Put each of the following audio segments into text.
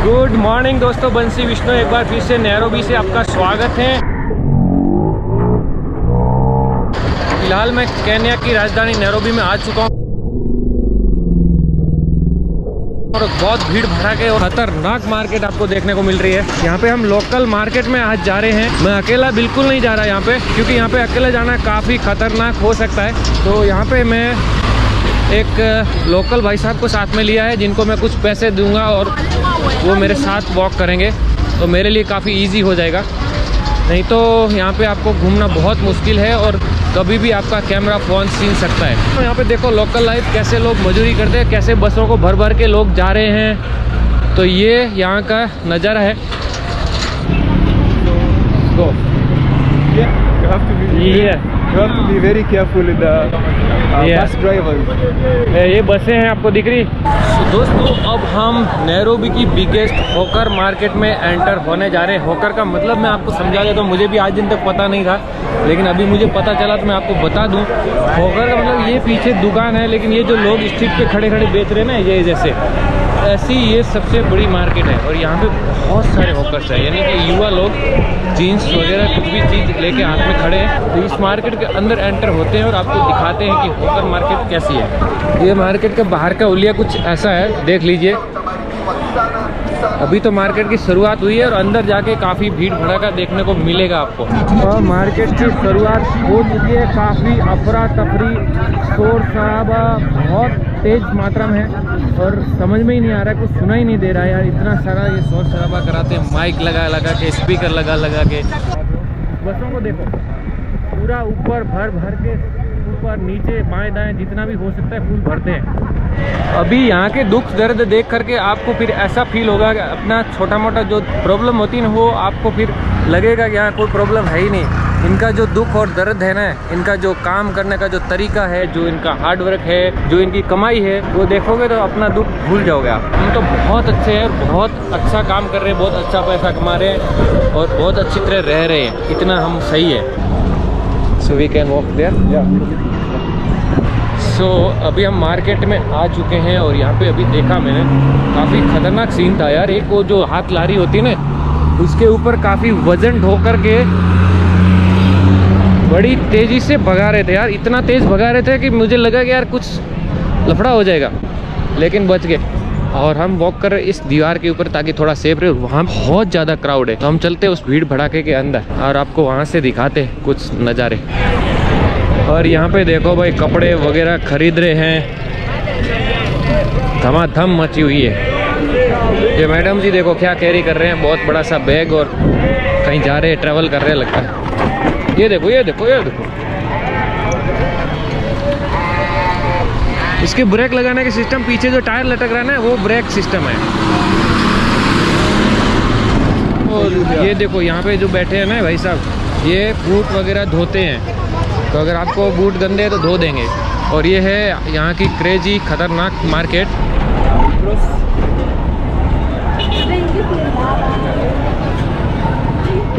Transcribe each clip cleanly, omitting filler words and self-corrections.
Good morning दोस्तों, बंसी विष्णु एक बार फिर से नैरोबी से आपका स्वागत है। फिलहाल मैं केन्या की राजधानी नैरोबी में आ चुका हूँ और बहुत भीड़ भड़ाके और खतरनाक मार्केट आपको देखने को मिल रही है। यहाँ पे हम लोकल मार्केट में आज जा रहे हैं। मैं अकेला बिल्कुल नहीं जा रहा यहाँ पे, क्योंकि यहाँ पे अकेले जाना काफ़ी खतरनाक हो सकता है। तो यहाँ पे मैं एक लोकल भाई साहब को साथ में लिया है, जिनको मैं कुछ पैसे दूंगा और वो मेरे साथ वॉक करेंगे, तो मेरे लिए काफ़ी इजी हो जाएगा। नहीं तो यहाँ पे आपको घूमना बहुत मुश्किल है और कभी भी आपका कैमरा फ़ोन छीन सकता है। तो यहाँ पे देखो लोकल लाइफ, कैसे लोग मजदूरी करते हैं, कैसे बसों को भर भर के लोग जा रहे हैं। तो ये यहाँ का नज़ारा है। Go. You have to be very careful with the bus drivers. ये बसें हैं आपको दिख रही। दोस्तों अब हम नैरोबी की बिगेस्ट हॉकर मार्केट में एंटर होने जा रहे हैं। हॉकर का मतलब मैं आपको समझा देता हूँ, मुझे भी आज दिन तक पता नहीं था, लेकिन अभी मुझे पता चला तो मैं आपको बता दूँ। हॉकर का मतलब ये पीछे दुकान है, लेकिन ये जो लोग स्ट्रीट पे खड़े खड़े बेच रहे हैं ना, ये जैसे ऐसी ये सबसे बड़ी मार्केट है। और यहाँ पे बहुत सारे हॉकर्स हैं, यानी कि युवा लोग जीन्स वगैरह कुछ भी चीज़ लेके हाथ में खड़े हैं। तो इस मार्केट के अंदर एंटर होते हैं और आपको दिखाते हैं कि हॉकर मार्केट कैसी है। ये मार्केट के बाहर का उलिया कुछ ऐसा है, देख लीजिए। अभी तो मार्केट की शुरुआत हुई है और अंदर जाके काफ़ी भीड़ भड़ाका देखने को मिलेगा आपको। और मार्केट की शुरुआत हो चुकी है। काफ़ी अफरा तफरी, शोर शराबा बहुत तेज मात्रा में है और समझ में ही नहीं आ रहा है, कुछ सुना ही नहीं दे रहा है यार। इतना सारा ये शोर शराबा कराते हैं, माइक लगा लगा के, स्पीकर लगा लगा के। बसों को देखो, पूरा ऊपर भर भर के, ऊपर नीचे बाएं दाएं जितना भी हो सकता है फुल भरते हैं। अभी यहाँ के दुख दर्द देख करके आपको फिर ऐसा फील होगा कि अपना छोटा मोटा जो प्रॉब्लम होती है ना, वो आपको फिर लगेगा कि यहाँ कोई प्रॉब्लम है ही नहीं। इनका जो दुख और दर्द है ना, इनका जो काम करने का जो तरीका है, जो इनका हार्ड वर्क है, जो इनकी कमाई है, वो देखोगे तो अपना दुख भूल जाओगे आप। हम तो बहुत अच्छे हैं, बहुत अच्छा काम कर रहे हैं, बहुत अच्छा पैसा कमा रहे हैं और बहुत अच्छी तरह रह रहे हैं। इतना हम सही है। So we can walk there. So अभी हम मार्केट में आ चुके हैं और यहाँ पे अभी देखा मैंने, काफ़ी खतरनाक सीन था यार। एक वो जो हाथ लारी होती है ना, उसके ऊपर काफ़ी वजन ढो करके बड़ी तेज़ी से भगा रहे थे यार। इतना तेज़ भगा रहे थे कि मुझे लगा कि यार कुछ लफड़ा हो जाएगा, लेकिन बच गए। और हम वॉक कर रहे इस दीवार के ऊपर ताकि थोड़ा सेफ रहे। वहाँ बहुत ज़्यादा क्राउड है, तो हम चलते उस भीड़ भड़ाके के अंदर और आपको वहाँ से दिखाते कुछ नज़ारे। और यहाँ पे देखो भाई, कपड़े वगैरह खरीद रहे हैं, धमाधम मची हुई है। ये मैडम जी देखो क्या कैरी कर रहे हैं, बहुत बड़ा सा बैग, और कहीं जा रहे हैं, ट्रैवल कर रहे हैं लगता है। ये देखो ये देखो ये देखो, इसके ब्रेक लगाने के सिस्टम, पीछे जो टायर लटक रहा है ना, वो ब्रेक सिस्टम है। और ये देखो यहाँ पे जो बैठे हैं ना भाई साहब, ये बूट वगैरह धोते हैं। तो अगर आपको बूट गंदे हैं तो धो देंगे। और ये है यहाँ की क्रेजी खतरनाक मार्केट।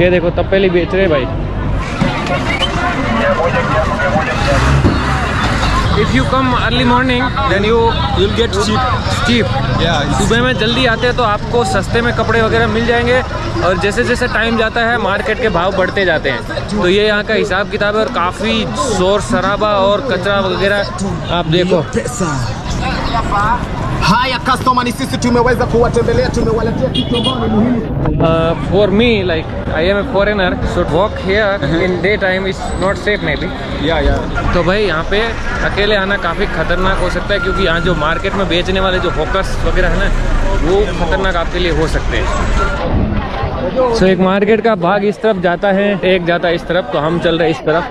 ये देखो तपेली बेच रहे भाई। If you come early morning, then you will get cheap. सुबह में जल्दी आते हैं तो आपको सस्ते में कपड़े वगैरह मिल जाएंगे, और जैसे जैसे टाइम जाता है मार्केट के भाव बढ़ते जाते हैं। तो ये यहाँ का हिसाब किताब है और काफ़ी शोर शराबा और कचरा वगैरह आप देखो। Haya customer, ni sisi tumeweza kuwatembelea, tumewaletea kitu ambacho ni muhimu. For me, like I am a foreigner, so walk here in daytime is not safe maybe. Yeah. तो भाई यहाँ पे अकेले आना काफ़ी खतरनाक हो सकता है, क्योंकि यहाँ जो मार्केट में बेचने वाले जो हॉकर्स वगैरह है ना, वो खतरनाक आपके लिए हो सकते हैं। सो एक मार्केट का भाग इस तरफ जाता है, एक जाता है इस तरफ, तो हम चल रहे हैं इस तरफ।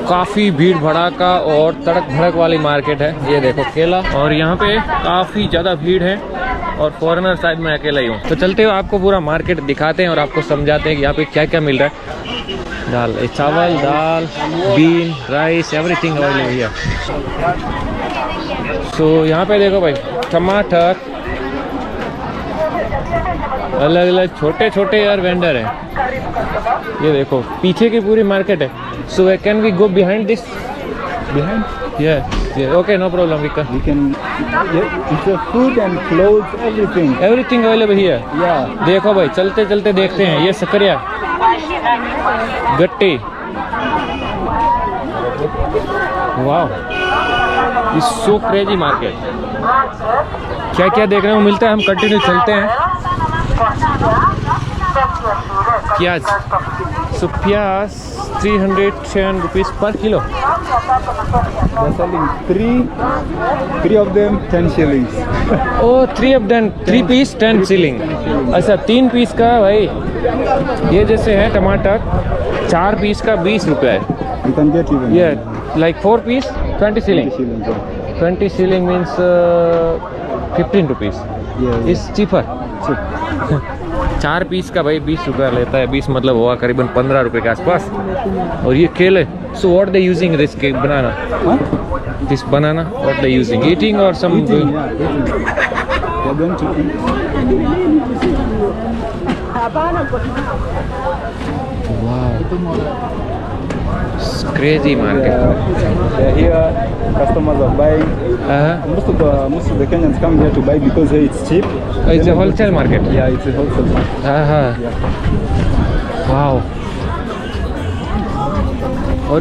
काफ़ी भीड़ भड़ाका और तड़क भड़क वाली मार्केट है। ये देखो केला, और यहाँ पे काफ़ी ज़्यादा भीड़ है और फॉरेनर साइड में अकेला ही हूँ। तो चलते हुए आपको पूरा मार्केट दिखाते हैं और आपको समझाते हैं कि यहाँ पे क्या क्या मिल रहा है। Dal, chawal, dal, bean, rice, everything available here. So यहाँ पे देखो भाई, टमाटर, अलग अलग छोटे छोटे यार वेंडर हैं। ये देखो पीछे की पूरी मार्केट है। So can we go behind this? Behind? Yeah. Okay, no problem. We can Yeah, it's a food and clothes, everything. Everything available here. Yeah. देखो भाई, चलते चलते देखते हैं। ये सकरिया, गट्टी, वाह, इट्स सो क्रेजी मार्केट। क्या क्या देखने को मिलता है, हम कंटिन्यू चलते हैं। प्याज, सो प्याज 310 रुपीज़ पर किलो। They're selling three of them 10 shillings. Oh 3 of them 3 piece 10 shilling. अच्छा 3 पीस का भाई, ये जैसे है टमाटर 4 पीस का 20 रुपये है। You can get even. ये like 4 piece 20 shilling. 20 shillings. Yeah. 20 shilling means 15 rupees Yeah. Is cheaper. 4 पीस का भाई 20 रुपया लेता है। 20 मतलब हुआ करीबन 15 रुपये के आसपास। और ये केले, so what they using this cake banana, Huh? This banana what they using, eating और सम Eating, yeah, eating. They're going to eat. Crazy market. They're here. Customers are buying. Most of the Kenyans come here to buy because here it's cheap. It's a wholesale market. Yeah, it's a wholesale market. हाँ हाँ, Yeah. Wow. और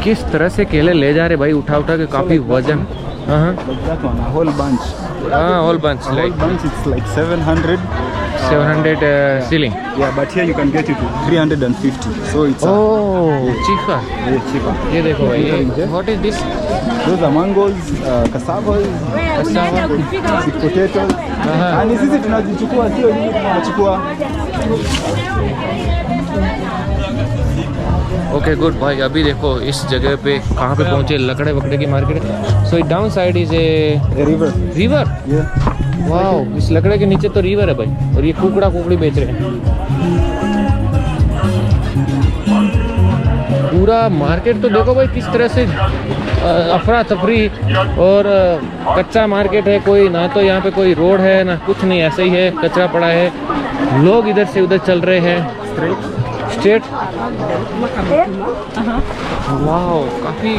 किस तरह से केले ले जा रहे भाई, उठा उठा के, काफ़ी वजन। हाँ हाँ, But that one, a whole bunch. हाँ, whole bunch A whole like bunch, it's like 700. 700 shilling. Yeah, but here you can get it to 350. So it's oh cheaper. very cheaper. ये देखो भाई, what is this? Those are mangoes, cassavas, sweet potatoes. Aha. And sisi tunazichukua, sio nyinyi tunachukua. Okay good भाई। अभी देखो इस जगह पे कहाँ पे पहुँचे, लकड़े वकड़े की मार्केट है। So down side is a A river. River. Yeah. Wow, इस लकड़े के नीचे तो रिवर है भाई। और ये कुकड़ा कुकड़ी बेच रहे हैं। पूरा मार्केट तो देखो भाई किस तरह से अफरा तफरी और कच्चा मार्केट है। कोई ना तो यहाँ पे कोई रोड है ना कुछ नहीं, ऐसे ही है, कचरा पड़ा है। लोग इधर से उधर चल रहे हैं स्ट्रेट। वाओ, काफ़ी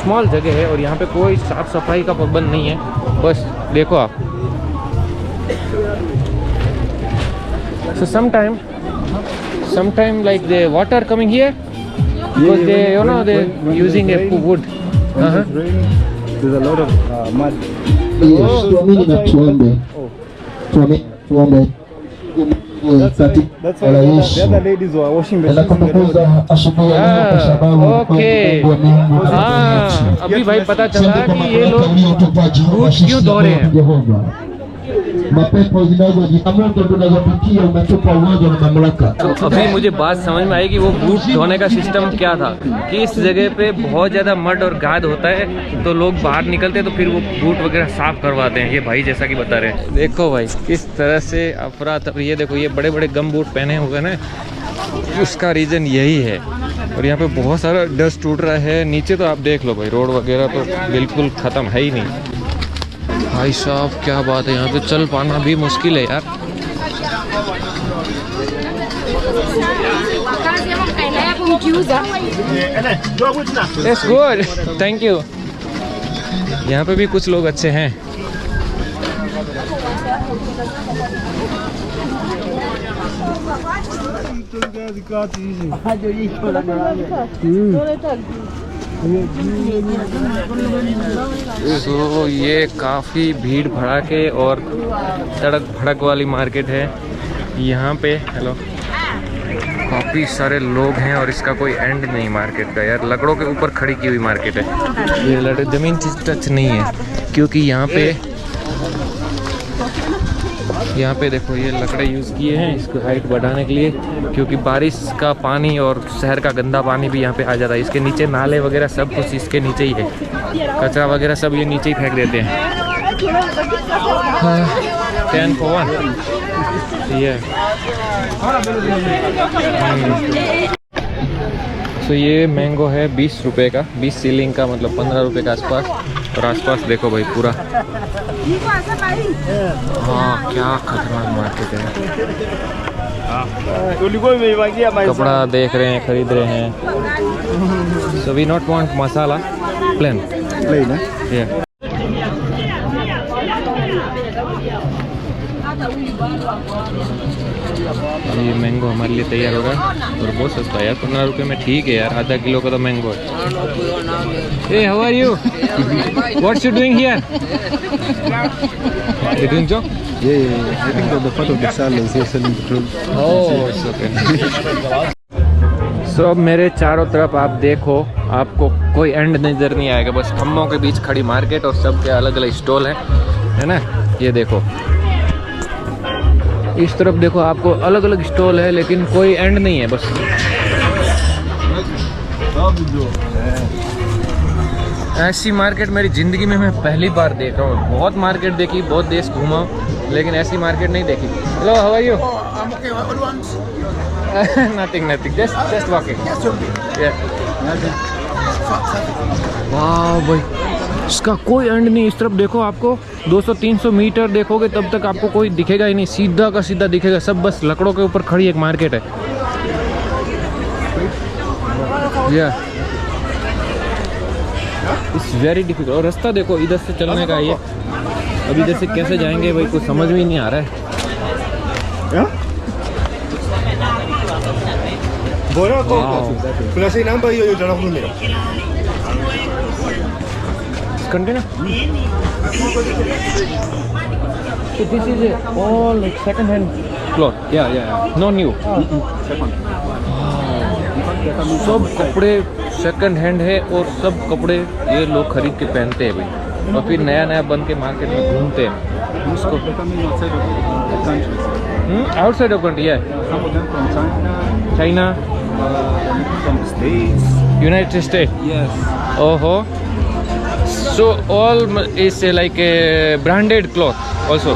स्मॉल जगह है और यहाँ पे कोई साफ सफाई का पाबंद नहीं है। बस देखो आप। So sometime like the water coming here because they, you know, they using a wood. When it's raining, there's a lot of mud. Yes, tuamini na tuombe. Tuombe. That's why the other ladies were washing the shoes in the road. Tunakutukuza asubuhi ya leo kwa sababu Okay. Mungu wa Mungu हाँ, अभी भाई पता चला कि ये लोग root क्यों धो रहे हैं। Jehova. Mapepo zinazojikamata tunazopitia umetupa uwezo na mamlaka. तो अभी मुझे बात समझ में आई कि वो बूट धोने का सिस्टम क्या था, कि इस जगह पे बहुत ज़्यादा मड और गाद होता है, तो लोग बाहर निकलते हैं तो फिर वो बूट वगैरह साफ करवाते हैं। ये भाई जैसा कि बता रहे हैं। देखो भाई किस तरह से अफरा तफरी। ये देखो, ये बड़े बड़े गम बूट पहने हुए ना, उसका रीज़न यही है। और यहाँ पे बहुत सारा डस्ट उड़ रहा है। नीचे तो आप देख लो भाई, रोड वगैरह तो बिल्कुल ख़त्म है ही नहीं। भाई साहब क्या बात है, यहाँ पे चल पाना भी मुश्किल है यार। It's good, thank you। यहाँ पे भी कुछ लोग अच्छे हैं। तो ये काफ़ी भीड़ भड़ाके और सड़क भड़क वाली मार्केट है यहाँ पे। हेलो, काफ़ी सारे लोग हैं और इसका कोई एंड नहीं मार्केट का यार। लकड़ों के ऊपर खड़ी की हुई मार्केट है ये, ज़मीन टच नहीं है क्योंकि यहाँ पे देखो ये लकड़े यूज़ किए हैं इसको हाइट बढ़ाने के लिए, क्योंकि बारिश का पानी और शहर का गंदा पानी भी यहाँ पे आ जाता है। इसके नीचे नाले वगैरह सब कुछ इसके नीचे ही है, कचरा वगैरह सब ये नीचे ही फेंक देते हैं। 10 for 1 ये तो ये मैंगो है 20 रुपए का, 20 शिलिंग का, मतलब 15 रुपए के आसपास। और आसपास देखो भाई पूरा, हाँ क्या खतरनाक मार्केट है। कपड़ा देख रहे हैं, खरीद रहे हैं। So we not want masala, plain Plain, eh? yeah। ये मैंगो हमारे लिए तैयार हो रहा है और बहुत सस्ता है यार, 15 रुपये में ठीक है यार, आधा किलो का तो मैंगो है। Hey, how are you? What you doing here? You doing job? Yeah. I think that the part of the shell is here selling the fruit. Oh, it's okay. So, अब मेरे चारों तरफ आप देखो, आपको कोई एंड नजर नहीं आएगा, बस खम्भों के बीच खड़ी मार्केट और सबके अलग अलग स्टॉल है ना। ये देखो इस तरफ देखो, आपको अलग अलग स्टॉल है लेकिन कोई एंड नहीं है बस। ऐसी मार्केट मेरी ज़िंदगी में मैं पहली बार देख रहा हूँ। बहुत मार्केट देखी, बहुत देश घूमा हूँ, लेकिन ऐसी मार्केट नहीं देखी। Hello, how are you? Nothing, just walking. वाह भाई, इसका कोई एंड नहीं। इस तरफ देखो, आपको 200-300 मीटर देखोगे तब तक आपको कोई दिखेगा ही नहीं, सीधा का सीधा दिखेगा सब, बस लकड़ों के ऊपर खड़ी एक मार्केट है। It's very difficult. और रास्ता देखो इधर से चलने का, ये अभी इधर से कैसे जाएंगे भाई, कुछ समझ में ही नहीं आ रहा है। Container? So this is all like second hand cloth? Yeah. No new? Second. सब कपड़े सेकंड हैंड है और सब कपड़े ये लोग खरीद के पहनते हैं भाई, और फिर नया नया बन के मार्केट में घूमते हैं। Most of them coming outside of the countries. Outside of country है। Some of them from China. China, from States. United state. Yes. ओहो, so all is like a branded cloth also.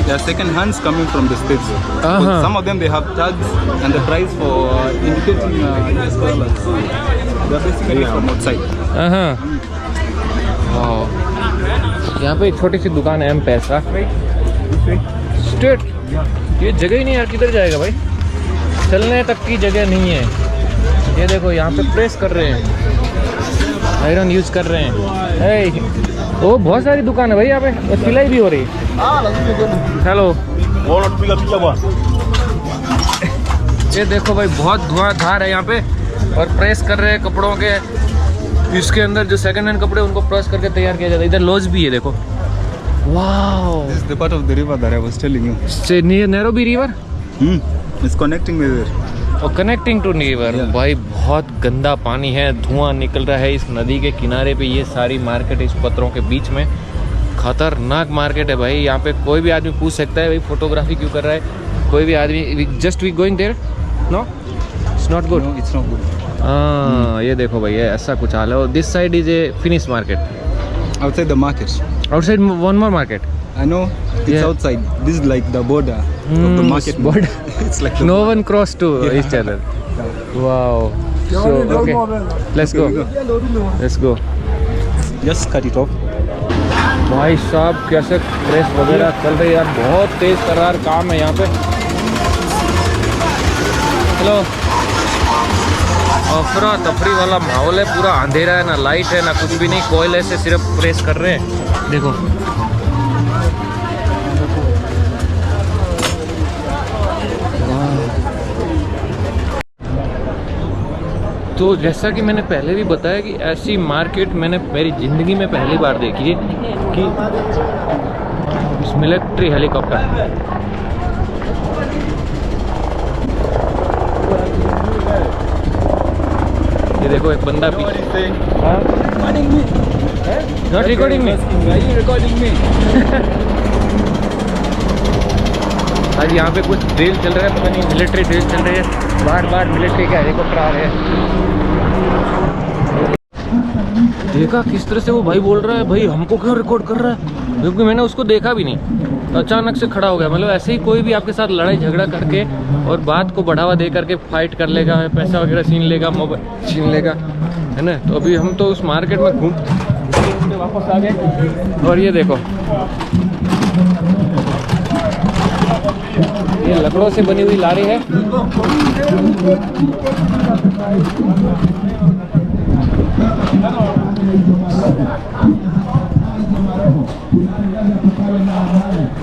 They are second hands coming from the States. Uh-huh. But some of them they have tags and the price for indicating US dollars. So they are basically from outside. यहाँ पे एक छोटी सी दुकान है, M-Pesa state. ये जगह ही नहीं यार, किधर जाएगा भाई, चलने तक की जगह नहीं है। ये देखो यहाँ पे प्रेस कर रहे हैं, आयरन यूज कर रहे हैं। ओ बहुत सारी दुकान है भाई यहाँ पे, और सिलाई भी हो रही है। हेलो, ये देखो भाई, बहुत धुआंधार है यहाँ पे, और प्रेस कर रहे हैं कपड़ों के। इसके अंदर जो सेकंड हैंड कपड़े उनको प्रेस करके तैयार किया जाता है। इधर लॉज भी है देखो। Wow, This is the part of the river that I was telling you. से Nairobi river It's connecting with it. और कनेक्टिंग टू रिवर। Yeah. भाई बहुत गंदा पानी है, धुआं निकल रहा है इस नदी के किनारे पे। ये सारी मार्केट इस पत्थरों के बीच में, खतरनाक मार्केट है भाई। यहाँ पे कोई भी आदमी पूछ सकता है भाई फोटोग्राफी क्यों कर रहा है, कोई भी आदमी। Just we going there, no it's not good. No, it's not good. हाँ, ये देखो भाई, ये ऐसा कुछ हाल है। और this side is a finish market, Outside the market. Outside one more market. I know it's Yeah. outside. This is like the border of the market. border. It's like the No one cross to each other. Wow. So okay, let's go. Let's go. Just cut it off. भाई साहब कैसे press वगैरह चल रही है यार, बहुत तेज तर्रार काम है यहाँ पे। हेलो, अफरा तफरी वाला माहौल है, पूरा अंधेरा है, ना लाइट है ना कुछ भी नहीं, कोयले से सिर्फ प्रेस कर रहे हैं। देखो तो जैसा कि मैंने पहले भी बताया कि ऐसी मार्केट मैंने मेरी ज़िंदगी में पहली बार देखी है कि इस मिलिट्री हेलीकॉप्टर। ये देखो एक बंदा पीछे। नॉट रिकॉर्डिंग में, आज यहाँ पे कुछ ड्रिल चल रहा है, पता नहीं मिलिट्री ड्रिल चल रही है। बार मिलिट्री के हेलीकॉप्टर आ रहे हैं। देखा किस तरह से वो भाई बोल रहा है, भाई हमको क्यों रिकॉर्ड कर रहा है, क्योंकि मैंने उसको देखा भी नहीं, अचानक से खड़ा हो गया। मतलब ऐसे ही कोई भी आपके साथ लड़ाई झगड़ा करके और बात को बढ़ावा दे करके फाइट कर लेगा, पैसा वगैरह छीन लेगा, मोबाइल छीन लेगा, है ना। तो अभी हम तो उस मार्केट में घूम वापस आ गए। और ये देखो, ये लकड़ों से बनी हुई लारी है।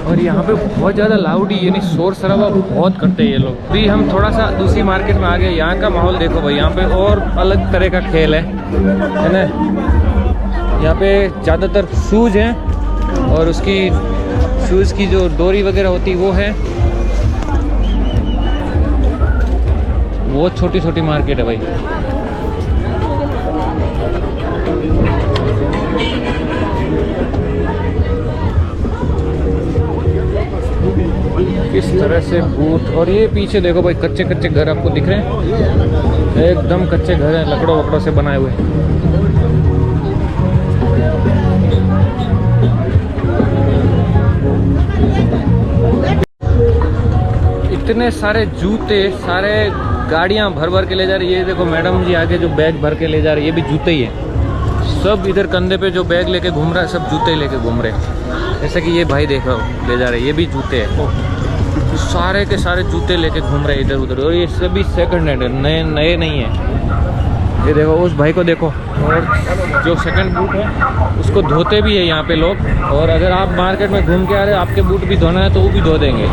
और और यहाँ पे बहुत ज़्यादा लाउडी यानी शोर शराबा बहुत करते हैं ये लोग। अभी हम थोड़ा सा दूसरी मार्केट में आ गए। यहाँ का माहौल देखो भाई, यहाँ पे और अलग तरह का खेल है ना। यहाँ पे ज़्यादातर शूज़ हैं और उसकी शूज़ की जो डोरी वगैरह होती है वो है। बहुत छोटी छोटी मार्केट है भाई। किस तरह से बूट, और ये पीछे देखो भाई कच्चे कच्चे घर आपको दिख रहे हैं, एकदम कच्चे घर हैं लकड़ों वकड़ों से बनाए हुए। इतने सारे जूते, सारे गाड़ियां भर भर के ले जा रही है। ये देखो मैडम जी आगे जो बैग भर के ले जा रही है, ये भी जूते ही है। सब इधर कंधे पे जो बैग लेके घूम रहा है, सब जूते ही लेके घूम रहे हैं। जैसे कि ये भाई देखो ले जा रहे हैं, ये भी जूते हैं। सारे के सारे जूते लेके घूम रहे हैं इधर उधर, और ये सभी सेकंड हैंड है, नए नए नहीं है। ये देखो उस भाई को देखो, और जो सेकंड बूट है उसको धोते भी है यहाँ पे लोग। और अगर आप मार्केट में घूम के आ रहे हो, आपके बूट भी धोना है तो वो भी धो देंगे,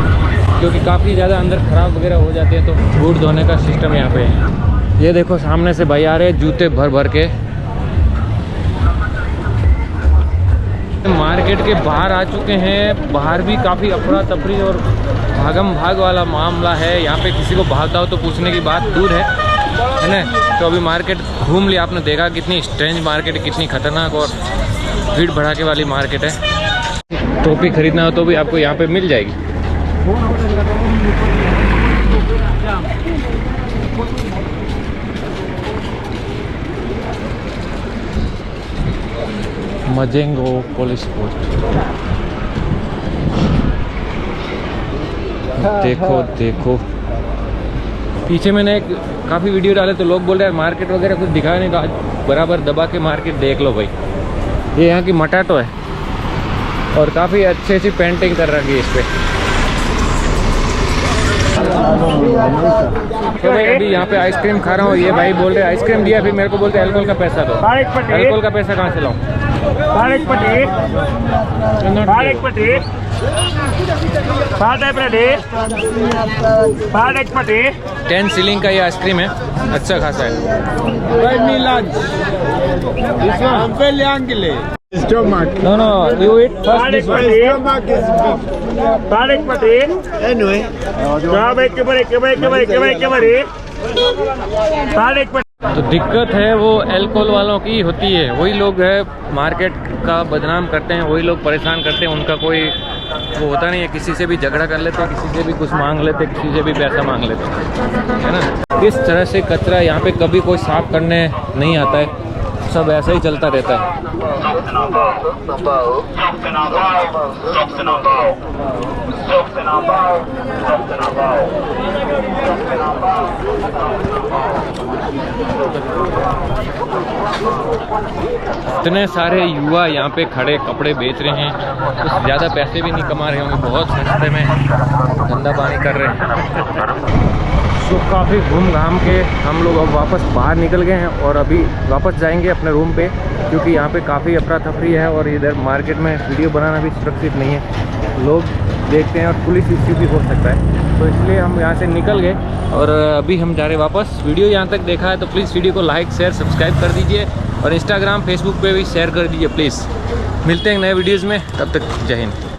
क्योंकि काफ़ी ज़्यादा अंदर ख़राब वगैरह हो जाते हैं, तो बूट धोने का सिस्टम यहाँ पे है। ये देखो सामने से भाई आ रहे हैं जूते भर भर के। मार्केट के बाहर आ चुके हैं। बाहर भी काफ़ी अफरा तफरी और भागम भाग वाला मामला है। यहाँ पे किसी को भागता हो तो पूछने की बात दूर है ना। तो अभी मार्केट घूम लिया आपने, देखा कितनी स्ट्रेंज मार्केट है, कितनी खतरनाक और भीड़ भड़ाके वाली मार्केट है। टोपी खरीदना हो तो भी आपको यहाँ पे मिल जाएगी। मजेंगो पुलिस पोस्ट, देखो देखो पीछे मैंने काफ़ी वीडियो डाले तो लोग बोल रहे हैं मार्केट वगैरह कुछ दिखाया नहीं, तो आज बराबर दबा के मार्केट देख लो भाई। ये यहाँ की मटाटो है और काफ़ी अच्छी अच्छी पेंटिंग कर रखी है इस पर। तो मैं अभी यहाँ पे आइसक्रीम खा रहा हूँ। ये भाई बोल रहे आइसक्रीम दिया, फिर मेरे को बोलते अल्कोहल का पैसा दो। अल्कोहल का पैसा कहाँ से लाऊं? 10 शिलिंग का ये आइसक्रीम है, अच्छा खासा है। Stomach. No, you eat first this one. Stomach is big. Anyway. तो दिक्कत है वो अल्कोहल वालों की होती है। वही लोग है मार्केट का बदनाम करते हैं, वही लोग परेशान करते हैं। उनका कोई वो होता नहीं है, किसी से भी झगड़ा कर लेते हैं, किसी से भी कुछ मांग लेते हैं, किसी से भी पैसा मांग लेते हैं, है ना। इस तरह से कचरा यहाँ पे कभी कोई साफ करने नहीं आता है, सब ऐसा ही चलता रहता है। इतने सारे युवा यहाँ पे खड़े कपड़े बेच रहे हैं, कुछ ज़्यादा पैसे भी नहीं कमा रहे होंगे, बहुत सस्ते में धंधा पानी कर रहे हैं। तो काफ़ी घूम घाम के हम लोग अब वापस बाहर निकल गए हैं और अभी वापस जाएंगे अपने रूम पे, क्योंकि यहाँ पे काफ़ी अफरा तफरी है और इधर मार्केट में वीडियो बनाना भी सुरक्षित नहीं है, लोग देखते हैं और पुलिस इश्यू भी हो सकता है। तो इसलिए हम यहाँ से निकल गए और अभी हम जा रहे वापस। वीडियो यहाँ तक देखा है तो प्लीज़ वीडियो को लाइक शेयर सब्सक्राइब कर दीजिए और इंस्टाग्राम फेसबुक पे भी शेयर कर दीजिए प्लीज़। मिलते हैं नए वीडियोज़ में, तब तक जय हिंद।